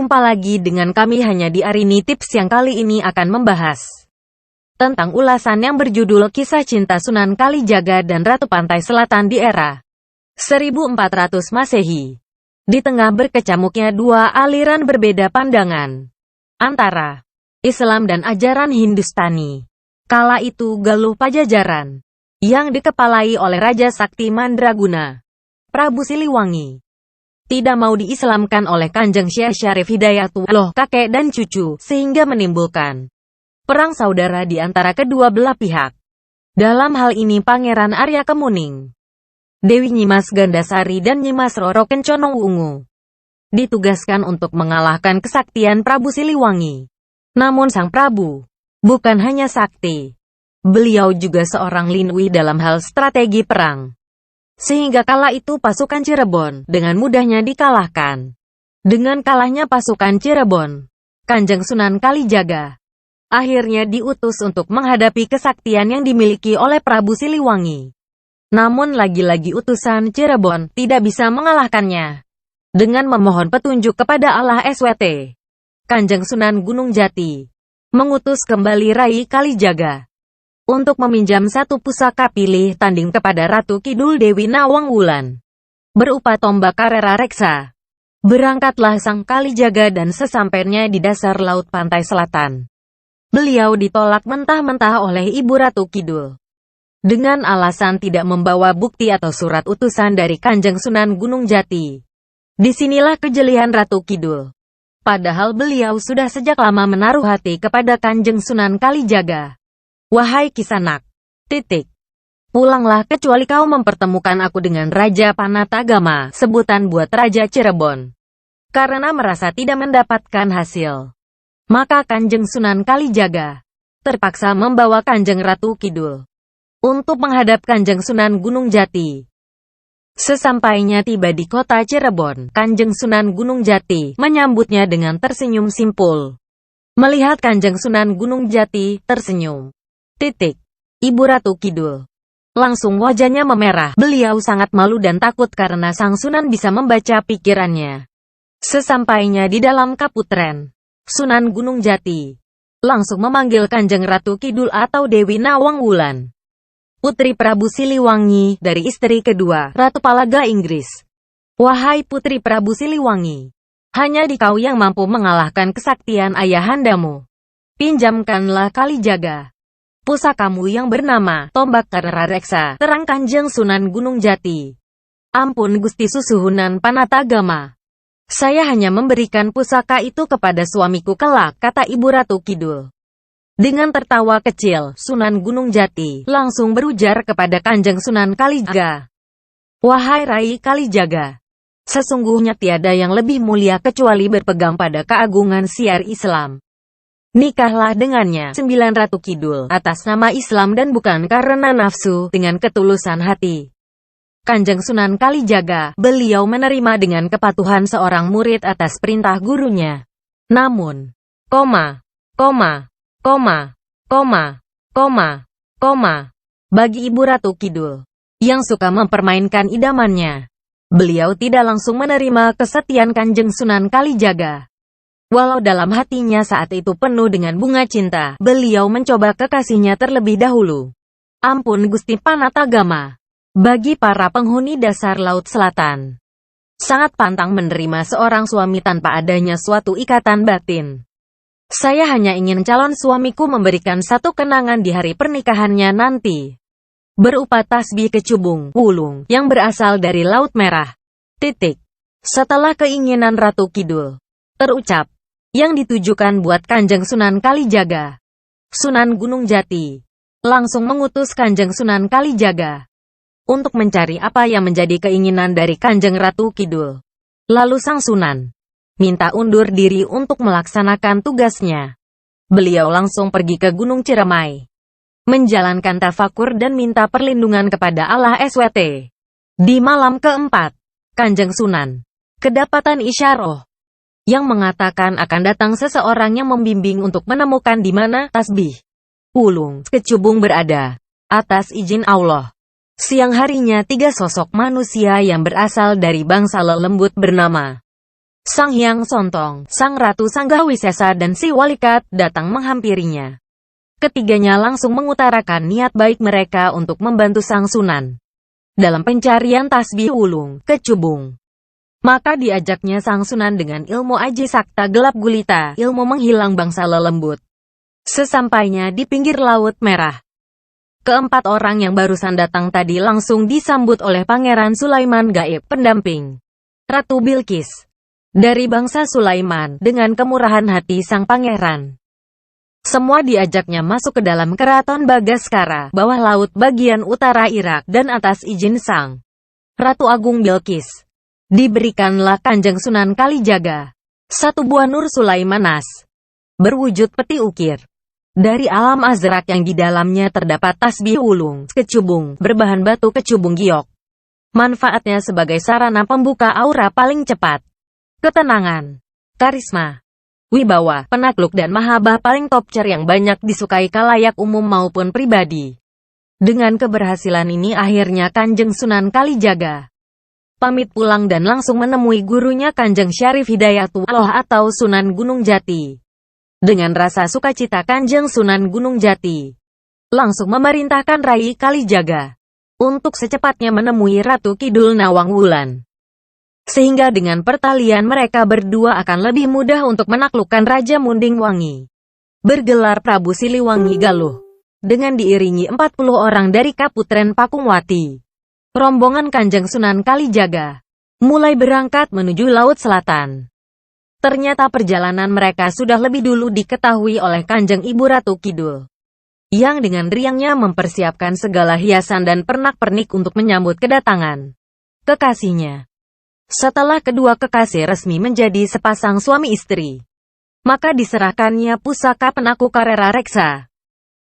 Jumpa lagi dengan kami hanya di Arini Tips yang kali ini akan membahas tentang ulasan yang berjudul Kisah Cinta Sunan Kalijaga dan Ratu Pantai Selatan di era 1400 Masehi. Di tengah berkecamuknya dua aliran berbeda pandangan antara Islam dan ajaran Hindustani, kala itu Galuh Pajajaran yang dikepalai oleh Raja Sakti Mandraguna, Prabu Siliwangi, tidak mau diislamkan oleh Kanjeng Syekh Syarif Hidayatullah kakek dan cucu, sehingga menimbulkan perang saudara di antara kedua belah pihak. Dalam hal ini Pangeran Arya Kemuning, Dewi Nyimas Gandasari dan Nyimas Roro Kencono Wungu ditugaskan untuk mengalahkan kesaktian Prabu Siliwangi. Namun sang Prabu bukan hanya sakti, beliau juga seorang linwi dalam hal strategi perang. Sehingga kala itu pasukan Cirebon dengan mudahnya dikalahkan. Dengan kalahnya pasukan Cirebon, Kanjeng Sunan Kalijaga akhirnya diutus untuk menghadapi kesaktian yang dimiliki oleh Prabu Siliwangi. Namun lagi-lagi utusan Cirebon tidak bisa mengalahkannya. Dengan memohon petunjuk kepada Allah SWT, Kanjeng Sunan Gunung Jati mengutus kembali Rai Kalijaga untuk meminjam satu pusaka pilih tanding kepada Ratu Kidul Dewi Nawang Wulan berupa tombak Karera Reksa. Berangkatlah sang Kalijaga dan sesampainya di dasar laut pantai selatan, beliau ditolak mentah-mentah oleh Ibu Ratu Kidul dengan alasan tidak membawa bukti atau surat utusan dari Kanjeng Sunan Gunung Jati. Disinilah kejelian Ratu Kidul. Padahal beliau sudah sejak lama menaruh hati kepada Kanjeng Sunan Kalijaga. Wahai Kisanak, pulanglah kecuali kau mempertemukan aku dengan Raja Panatagama, sebutan buat Raja Cirebon. Karena merasa tidak mendapatkan hasil, maka Kanjeng Sunan Kalijaga terpaksa membawa Kanjeng Ratu Kidul untuk menghadap Kanjeng Sunan Gunung Jati. Sesampainya tiba di kota Cirebon, Kanjeng Sunan Gunung Jati menyambutnya dengan tersenyum simpul. Melihat Kanjeng Sunan Gunung Jati tersenyum, Ibu Ratu Kidul langsung wajahnya memerah. Beliau sangat malu dan takut karena sang Sunan bisa membaca pikirannya. Sesampainya di dalam kaputren, Sunan Gunung Jati langsung memanggil Kanjeng Ratu Kidul atau Dewi Nawang Wulan, putri Prabu Siliwangi dari istri kedua, Ratu Palaga Inggris. Wahai putri Prabu Siliwangi, hanya dikau yang mampu mengalahkan kesaktian ayahandamu. Pinjamkanlah Kalijaga pusakamu yang bernama tombak Karera Reksa, terang Kanjeng Sunan Gunung Jati. Ampun Gusti Susuhunan Panatagama, saya hanya memberikan pusaka itu kepada suamiku kelak, kata Ibu Ratu Kidul. Dengan tertawa kecil, Sunan Gunung Jati langsung berujar kepada Kanjeng Sunan Kalijaga. Wahai Rai Kalijaga, sesungguhnya tiada yang lebih mulia kecuali berpegang pada keagungan syiar Islam. Nikahlah dengannya, 9 Ratu Kidul, atas nama Islam dan bukan karena nafsu, dengan ketulusan hati. Kanjeng Sunan Kalijaga, beliau menerima dengan kepatuhan seorang murid atas perintah gurunya. Namun, bagi Ibu Ratu Kidul, yang suka mempermainkan idamannya, beliau tidak langsung menerima kesetiaan Kanjeng Sunan Kalijaga. Walau dalam hatinya saat itu penuh dengan bunga cinta, beliau mencoba kekasihnya terlebih dahulu. Ampun Gusti Panatagama, bagi para penghuni dasar Laut Selatan, sangat pantang menerima seorang suami tanpa adanya suatu ikatan batin. Saya hanya ingin calon suamiku memberikan satu kenangan di hari pernikahannya nanti, berupa tasbih kecubung, wulung, yang berasal dari Laut Merah. Setelah keinginan Ratu Kidul terucap, yang ditujukan buat Kanjeng Sunan Kalijaga, Sunan Gunung Jati langsung mengutus Kanjeng Sunan Kalijaga untuk mencari apa yang menjadi keinginan dari Kanjeng Ratu Kidul. Lalu sang Sunan minta undur diri untuk melaksanakan tugasnya. Beliau langsung pergi ke Gunung Ciremai, menjalankan tafakur dan minta perlindungan kepada Allah SWT. Di malam keempat, Kanjeng Sunan kedapatan isyarah yang mengatakan akan datang seseorang yang membimbing untuk menemukan di mana tasbih wulung kecubung berada. Atas izin Allah, siang harinya 3 sosok manusia yang berasal dari bangsa lelembut bernama Sang Hyang Sontong, Sang Ratu Sanggawisesa dan si Walikat datang menghampirinya. Ketiganya langsung mengutarakan niat baik mereka untuk membantu Sang Sunan dalam pencarian tasbih ulung, kecubung. Maka diajaknya Sang Sunan dengan ilmu aji sakta gelap gulita, ilmu menghilang bangsa lelembut. Sesampainya di pinggir Laut Merah, keempat orang yang barusan datang tadi langsung disambut oleh Pangeran Sulaiman Gaib, pendamping Ratu Bilqis. Dari bangsa Sulaiman, dengan kemurahan hati sang pangeran, semua diajaknya masuk ke dalam keraton Bagaskara, bawah laut bagian utara Irak, dan atas izin sang Ratu Agung Bilqis. Diberikanlah Kanjeng Sunan Kalijaga satu buah Nur Sulaimanas, berwujud peti ukir, dari alam azrak yang di dalamnya terdapat tasbih ulung, kecubung, berbahan batu kecubung giok. Manfaatnya sebagai sarana pembuka aura paling cepat. Ketenangan, karisma, wibawa, penakluk dan mahabbah paling top tier yang banyak disukai kalayak umum maupun pribadi. Dengan keberhasilan ini akhirnya Kanjeng Sunan Kalijaga pamit pulang dan langsung menemui gurunya Kanjeng Syarif Hidayatullah atau Sunan Gunung Jati. Dengan rasa sukacita Kanjeng Sunan Gunung Jati langsung memerintahkan Rai Kalijaga untuk secepatnya menemui Ratu Kidul Nawang Wulan. Sehingga dengan pertalian mereka berdua akan lebih mudah untuk menaklukkan Raja Munding Wangi, bergelar Prabu Siliwangi Galuh. Dengan diiringi 40 orang dari Kaputren Pakungwati, rombongan Kanjeng Sunan Kalijaga mulai berangkat menuju Laut Selatan. Ternyata perjalanan mereka sudah lebih dulu diketahui oleh Kanjeng Ibu Ratu Kidul, yang dengan riangnya mempersiapkan segala hiasan dan pernak-pernik untuk menyambut kedatangan kekasihnya. Setelah kedua kekasih resmi menjadi sepasang suami istri, maka diserahkannya pusaka penakluk Karera Reksa,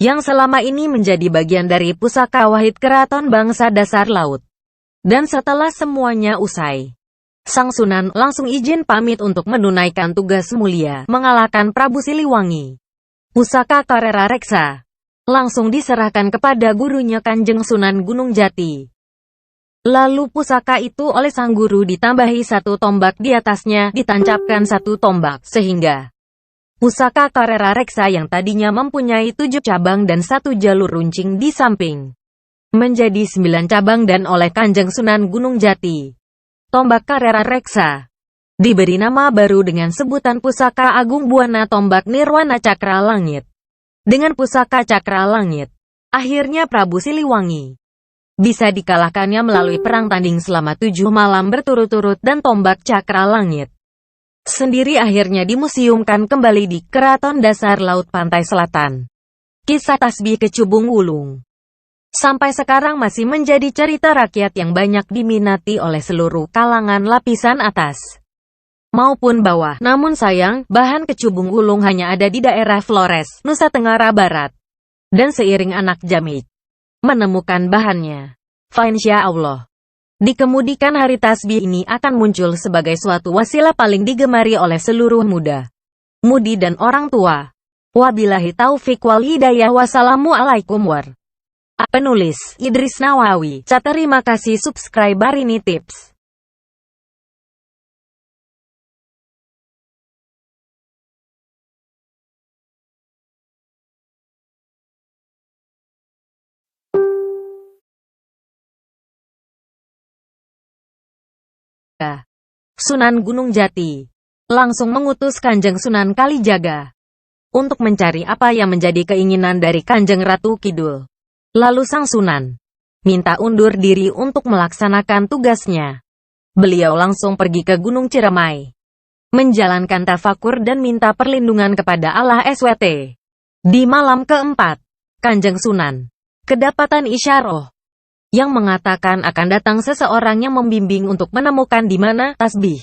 yang selama ini menjadi bagian dari pusaka wahid keraton bangsa dasar laut. Dan setelah semuanya usai, Sang Sunan langsung izin pamit untuk menunaikan tugas mulia, mengalahkan Prabu Siliwangi. Pusaka Karera Reksa langsung diserahkan kepada gurunya Kanjeng Sunan Gunung Jati. Lalu pusaka itu oleh sang guru ditambahi satu tombak di atasnya, ditancapkan satu tombak, sehingga pusaka Karera Reksa yang tadinya mempunyai 7 cabang dan 1 jalur runcing di samping, menjadi 9 cabang dan oleh Kanjeng Sunan Gunung Jati, tombak Karera Reksa diberi nama baru dengan sebutan Pusaka Agung Buana Tombak Nirwana Cakra Langit. Dengan pusaka Cakra Langit, akhirnya Prabu Siliwangi bisa dikalahkannya melalui perang tanding selama 7 malam berturut-turut dan tombak Cakra Langit sendiri akhirnya dimuseumkan kembali di Keraton Dasar Laut Pantai Selatan. Kisah tasbih kecubung wulung sampai sekarang masih menjadi cerita rakyat yang banyak diminati oleh seluruh kalangan lapisan atas maupun bawah. Namun sayang, bahan kecubung wulung hanya ada di daerah Flores, Nusa Tenggara Barat. Dan seiring anak Jamit menemukan bahannya, insya Allah, di kemudian hari tasbih ini akan muncul sebagai suatu wasilah paling digemari oleh seluruh muda, mudi dan orang tua. Wabillahi taufik wal hidayah. Wassalamualaikum Penulis Idris Nawawi. Terima kasih subscribe Arini Tips. Sunan Gunung Jati langsung mengutus Kanjeng Sunan Kalijaga untuk mencari apa yang menjadi keinginan dari Kanjeng Ratu Kidul. Lalu Sang Sunan minta undur diri untuk melaksanakan tugasnya. Beliau langsung pergi ke Gunung Ciremai, menjalankan tafakur dan minta perlindungan kepada Allah SWT. Di malam keempat, Kanjeng Sunan kedapatan isyarah yang mengatakan akan datang seseorang yang membimbing untuk menemukan di mana tasbih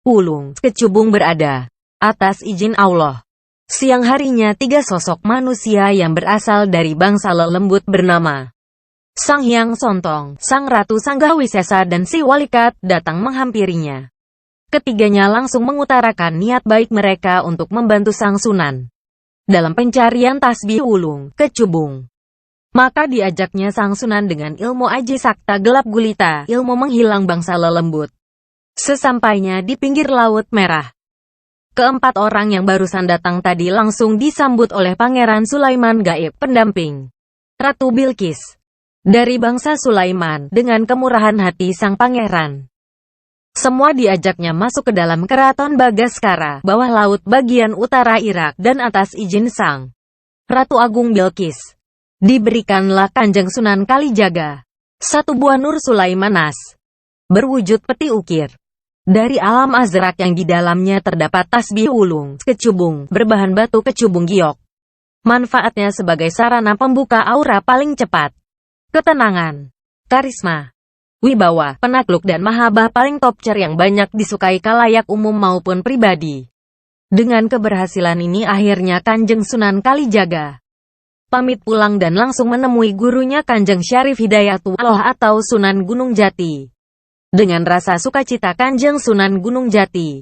wulung kecubung berada. Atas izin Allah, siang harinya 3 sosok manusia yang berasal dari bangsa lelembut bernama Sang Hyang Sontong, Sang Ratu Sanggawisesa dan si Walikat datang menghampirinya. Ketiganya langsung mengutarakan niat baik mereka untuk membantu Sang Sunan dalam pencarian tasbih wulung kecubung. Maka diajaknya Sang Sunan dengan ilmu aji sakta gelap gulita, ilmu menghilang bangsa lelembut. Sesampainya di pinggir Laut Merah, keempat orang yang barusan datang tadi langsung disambut oleh Pangeran Sulaiman gaib, pendamping Ratu Bilqis dari bangsa Sulaiman. Dengan kemurahan hati sang pangeran, semua diajaknya masuk ke dalam keraton Bagaskara, bawah laut bagian utara Irak, dan atas izin sang Ratu Agung Bilqis, diberikanlah Kanjeng Sunan Kalijaga satu buah Nur Sulaimanas berwujud peti ukir dari alam azrak yang di dalamnya terdapat tasbih ulung kecubung berbahan batu kecubung giok. Manfaatnya sebagai sarana pembuka aura paling cepat, ketenangan, karisma, wibawa, penakluk dan mahabbah paling topcer yang banyak disukai kalayak umum maupun pribadi. Dengan keberhasilan ini akhirnya Kanjeng Sunan Kalijaga pamit pulang dan langsung menemui gurunya Kanjeng Syarif Hidayatullah atau Sunan Gunung Jati. Dengan rasa sukacita Kanjeng Sunan Gunung Jati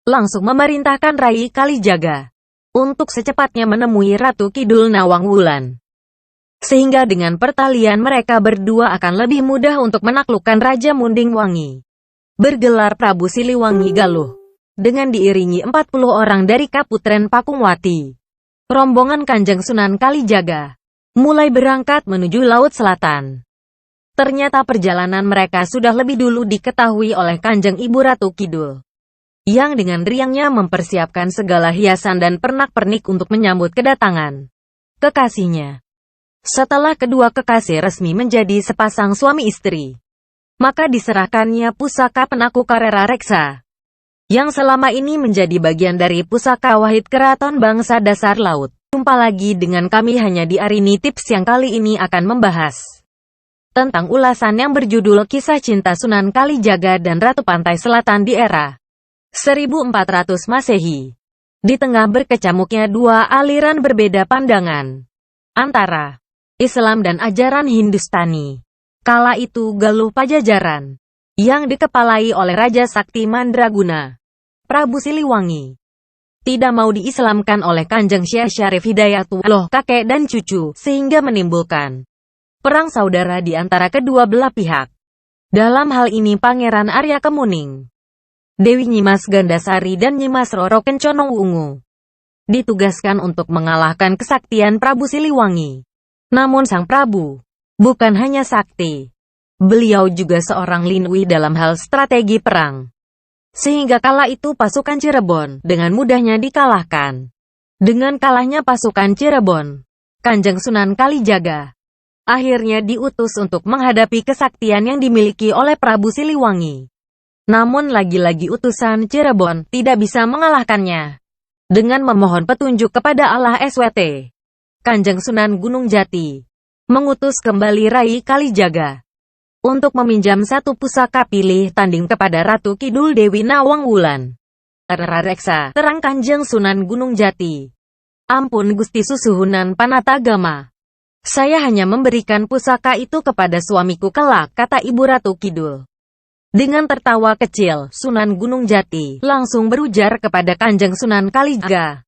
langsung memerintahkan Rai Kalijaga untuk secepatnya menemui Ratu Kidul Nawang Wulan. Sehingga dengan pertalian mereka berdua akan lebih mudah untuk menaklukkan Raja Munding Wangi, bergelar Prabu Siliwangi Galuh. Dengan diiringi 40 orang dari Kaputren Pakungwati, rombongan Kanjeng Sunan Kalijaga mulai berangkat menuju Laut Selatan. Ternyata perjalanan mereka sudah lebih dulu diketahui oleh Kanjeng Ibu Ratu Kidul, yang dengan riangnya mempersiapkan segala hiasan dan pernak-pernik untuk menyambut kedatangan kekasihnya. Setelah kedua kekasih resmi menjadi sepasang suami istri, maka diserahkannya pusaka penakluk Karera Reksa, yang selama ini menjadi bagian dari pusaka wahid Keraton Bangsa Dasar Laut. Jumpa lagi dengan kami hanya di Arini Tips yang kali ini akan membahas tentang ulasan yang berjudul Kisah Cinta Sunan Kalijaga dan Ratu Pantai Selatan di era 1400 Masehi. Di tengah berkecamuknya dua aliran berbeda pandangan antara Islam dan ajaran Hindustani, kala itu Galuh Pajajaran, yang dikepalai oleh Raja Sakti Mandraguna, Prabu Siliwangi, tidak mau diislamkan oleh Kanjeng Syekh Syarif Hidayatullah kakek dan cucu, sehingga menimbulkan perang saudara di antara kedua belah pihak. Dalam hal ini Pangeran Arya Kemuning, Dewi Nyimas Gandasari dan Nyimas Roro Kencono Ungu ditugaskan untuk mengalahkan kesaktian Prabu Siliwangi. Namun sang Prabu bukan hanya sakti, beliau juga seorang linui dalam hal strategi perang. Sehingga kala itu pasukan Cirebon dengan mudahnya dikalahkan. Dengan kalahnya pasukan Cirebon, Kanjeng Sunan Kalijaga akhirnya diutus untuk menghadapi kesaktian yang dimiliki oleh Prabu Siliwangi. Namun lagi-lagi utusan Cirebon tidak bisa mengalahkannya. Dengan memohon petunjuk kepada Allah SWT, Kanjeng Sunan Gunung Jati mengutus kembali Rai Kalijaga untuk meminjam satu pusaka pilih tanding kepada Ratu Kidul Dewi Nawang Wulan. Karera Reksa, terang Kanjeng Sunan Gunung Jati. Ampun Gusti Susuhunan Panatagama. Saya hanya memberikan pusaka itu kepada suamiku kelak, kata Ibu Ratu Kidul. Dengan tertawa kecil, Sunan Gunung Jati langsung berujar kepada Kanjeng Sunan Kalijaga.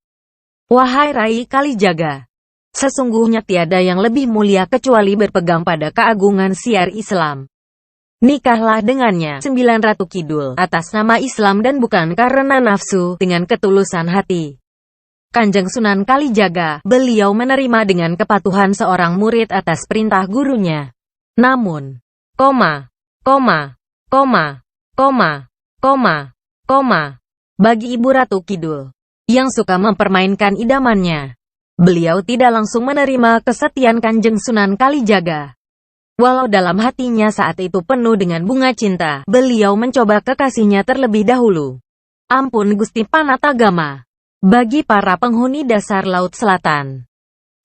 Wahai Rai Kalijaga, sesungguhnya tiada yang lebih mulia kecuali berpegang pada keagungan siar Islam. Nikahlah dengannya, 9 Ratu Kidul, atas nama Islam dan bukan karena nafsu, dengan ketulusan hati. Kanjeng Sunan Kalijaga, beliau menerima dengan kepatuhan seorang murid atas perintah gurunya. Namun, bagi Ibu Ratu Kidul, yang suka mempermainkan idamannya, beliau tidak langsung menerima kesetiaan Kanjeng Sunan Kalijaga. Walau dalam hatinya saat itu penuh dengan bunga cinta, beliau mencoba kekasihnya terlebih dahulu. Ampun Gusti Panatagama. Bagi para penghuni dasar Laut Selatan,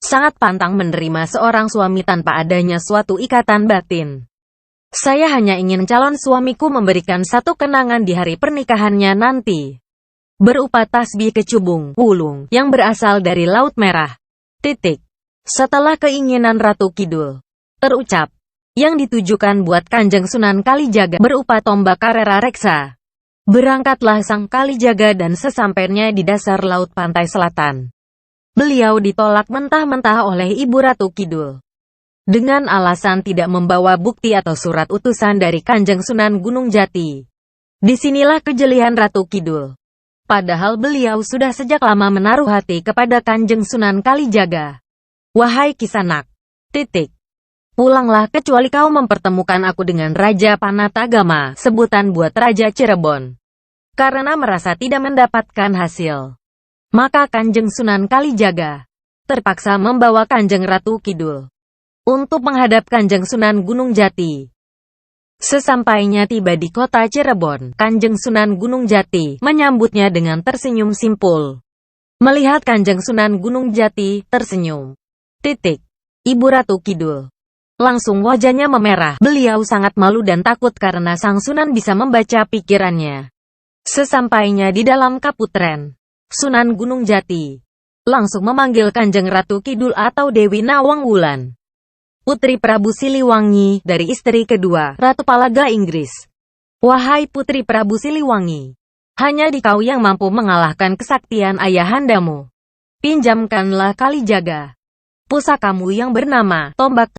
sangat pantang menerima seorang suami tanpa adanya suatu ikatan batin. Saya hanya ingin calon suamiku memberikan satu kenangan di hari pernikahannya nanti, berupa tasbih kecubung wulung yang berasal dari Laut Merah. Setelah keinginan Ratu Kidul terucap, yang ditujukan buat Kanjeng Sunan Kalijaga berupa tombak Karera Reksa, berangkatlah sang Kalijaga dan sesampainya di dasar Laut Pantai Selatan, beliau ditolak mentah-mentah oleh Ibu Ratu Kidul. Dengan alasan tidak membawa bukti atau surat utusan dari Kanjeng Sunan Gunung Jati. Disinilah kejelian Ratu Kidul. Padahal beliau sudah sejak lama menaruh hati kepada Kanjeng Sunan Kalijaga. Wahai Kisanak. Pulanglah kecuali kau mempertemukan aku dengan Raja Panatagama, sebutan buat Raja Cirebon. Karena merasa tidak mendapatkan hasil, maka Kanjeng Sunan Kalijaga terpaksa membawa Kanjeng Ratu Kidul untuk menghadap Kanjeng Sunan Gunung Jati. Sesampainya tiba di kota Cirebon, Kanjeng Sunan Gunung Jati menyambutnya dengan tersenyum simpul. Melihat Kanjeng Sunan Gunung Jati tersenyum, Ibu Ratu Kidul langsung wajahnya memerah. Beliau sangat malu dan takut karena Sang Sunan bisa membaca pikirannya. Sesampainya di dalam kaputren, Sunan Gunung Jati langsung memanggil Kanjeng Ratu Kidul atau Dewi Nawang Wulan, Putri Prabu Siliwangi, dari istri kedua, Ratu Palaga Inggris. Wahai Putri Prabu Siliwangi, hanya dikau yang mampu mengalahkan kesaktian ayahandamu. Pinjamkanlah Kalijaga pusakamu yang bernama Tombak